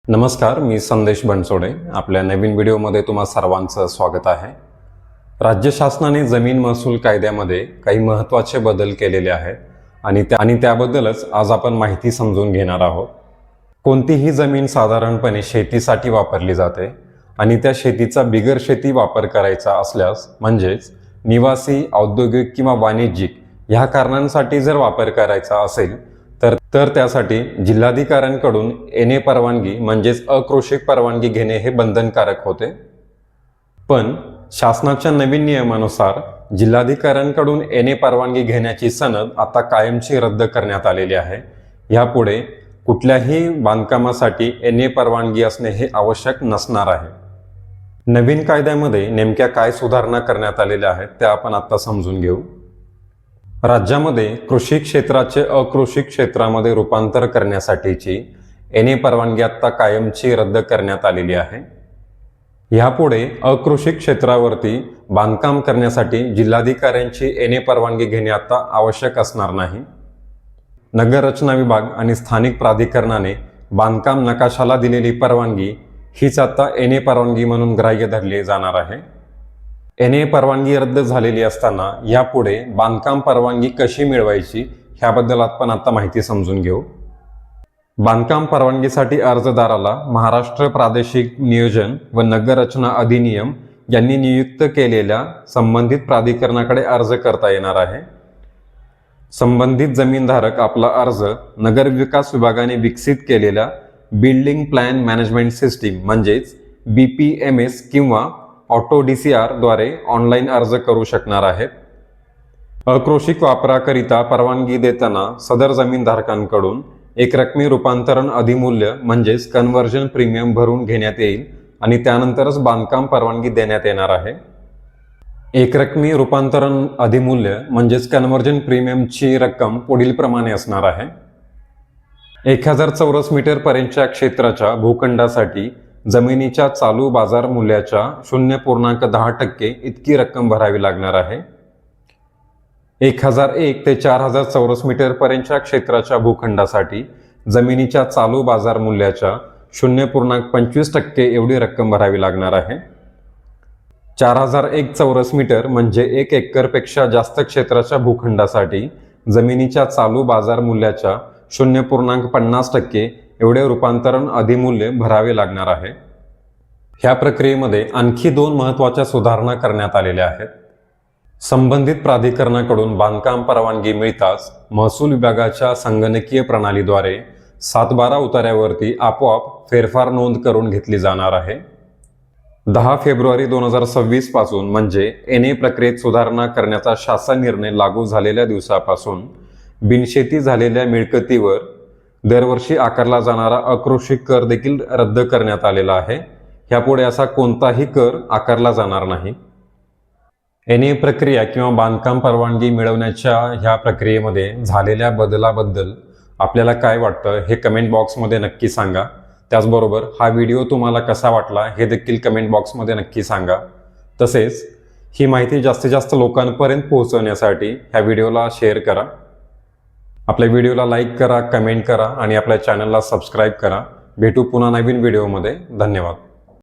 नमस्कार, मी संदेश बनसोडे. आपल्या नवीन व्हिडिओमध्ये तुम्हा सर्वांचं स्वागत आहे. राज्य शासनाने जमीन महसूल कायद्यामध्ये काही महत्त्वाचे बदल केलेले आहेत आणि त्याबद्दलच आज आपण माहिती समजून घेणार आहोत. कोणतीही जमीन साधारणपणे शेतीसाठी वापरली जाते आणि त्या शेतीचा बिगर शेती वापर करायचा असल्यास म्हणजेच निवासी, औद्योगिक किंवा वाणिज्यिक ह्या कारणांसाठी जर वापर करायचा असेल तर त्यासाठी जिल्हाधिकाऱ्यांकडून एनए परवानगी म्हणजेच अकृषिक परवानगी घेणे हे बंधनकारक होते. पण शासनाच्या नवीन नियमानुसार जिल्हाधिकाऱ्यांकडून एनए परवानगी घेण्याची सनद आता कायमची रद्द करण्यात आलेली आहे. यापुढे कुठल्याही बांधकामासाठी एनए परवानगी असणे हे आवश्यक नसणार आहे. नवीन कायद्यामध्ये नेमक्या काय सुधारणा करण्यात आलेल्या आहेत त्या आपण आता समजून घेऊ. राज्यामध्ये कृषी क्षेत्राचे अकृषी क्षेत्रामध्ये रूपांतर करण्यासाठीची एनए परवानगी आता कायमची रद्द करण्यात आलेली आहे. यापुढे अकृषी क्षेत्रावरती बांधकाम करण्यासाठी जिल्हाधिकाऱ्यांची एनए परवानगी घेणे आता आवश्यक असणार नाही. नगररचना विभाग आणि स्थानिक प्राधिकरणाने बांधकाम नकाशाला दिलेली परवानगी हीच आता एनए परवानगी म्हणून ग्राह्य धरली जाणार आहे. एनए परवानगी रद्द झालेली असताना यापुढे बांधकाम परवानगी कशी मिळवायची ह्याबद्दल आपण आता माहिती समजून घेऊ. बांधकाम परवानगीसाठी अर्जदाराला महाराष्ट्र प्रादेशिक नियोजन व नगररचना अधिनियम यांनी नियुक्त केलेल्या संबंधित प्राधिकरणाकडे अर्ज करता येणार आहे. संबंधित जमीनधारक आपला अर्ज नगरविकास विभागाने विकसित केलेल्या बिल्डिंग प्लॅन मॅनेजमेंट सिस्टीम म्हणजेच BPMS किंवा ऑटो DCR द्वारे ऑनलाईन अर्ज करू शकणार आहेत. अकृषिक वापराकरिता परवानगी देताना सदर जमीनधारकांकडून एकरकमी रूपांतरण अधिमूल्य म्हणजेच कन्व्हर्जन प्रीमियम भरून घेण्यात येईल आणि त्यानंतरच बांधकाम परवानगी देण्यात येणार आहे. एकरकमी रूपांतरण अधिमूल्य म्हणजेच कन्व्हर्जन प्रीमियमची रक्कम पुढील प्रमाणे असणार आहे. 1000 चौरस मीटर पर्यंतच्या क्षेत्राच्या भूखंडासाठी जमिनीच्या चालू बाजार मूल्याच्या 0.10% इतकी रक्कम भरावी लागणार आहे. 1001 ते 4000 चौरस मीटर पर्यंतच्या क्षेत्राच्या भूखंडासाठी जमिनीच्या चालू बाजार मूल्याच्या 0.25% एवढी रक्कम भरावी लागणार आहे. 4001 चौरस मीटर म्हणजे 1 एकरपेक्षा जास्त क्षेत्राच्या भूखंडासाठी जमिनीच्या चालू बाजार मूल्याच्या 0.50% एवढे रूपांतरण अधिमूल्य भरावे लागणार आहे. ह्या प्रक्रियेमध्ये आणखी 2 महत्त्वाच्या सुधारणा करण्यात आलेल्या आहेत. संबंधित प्राधिकरणाकडून बांधकाम परवानगी मिळताच महसूल विभागाच्या संगणकीय प्रणालीद्वारे 7/12 उतार्यावरती आपोआप फेरफार नोंद करून घेतली जाणार आहे. 10 फेब्रुवारी 2026 पासून म्हणजे एनए प्रक्रियेत सुधारणा करण्याचा शासन निर्णय लागू झालेल्या दिवसापासून बिनशेती झालेल्या मिळकतीवर दरवर्षी आकारला जाणारा अकृषी कर देखील रद्द करण्यात आलेला आहे. ह्यापुढे असा कोणताही कर आकारला जाणार नाही. एनए प्रक्रिया किंवा बांधकाम परवानगी मिळवण्याच्या ह्या प्रक्रियेमध्ये झालेल्या बदलाबद्दल आपल्याला काय वाटतं हे कमेंट बॉक्समध्ये नक्की सांगा. त्याचबरोबर हा व्हिडिओ तुम्हाला कसा वाटला हे देखील कमेंट बॉक्समध्ये नक्की सांगा. तसेच ही माहिती जास्तीत जास्त लोकांपर्यंत पोहोचवण्यासाठी ह्या व्हिडिओला शेअर करा. आपल्या व्हिडिओला लाईक करा, कमेंट करा आणि आपल्या चॅनलला सबस्क्राईब करा. भेटू पुन्हा नवीन व्हिडिओमध्ये. धन्यवाद.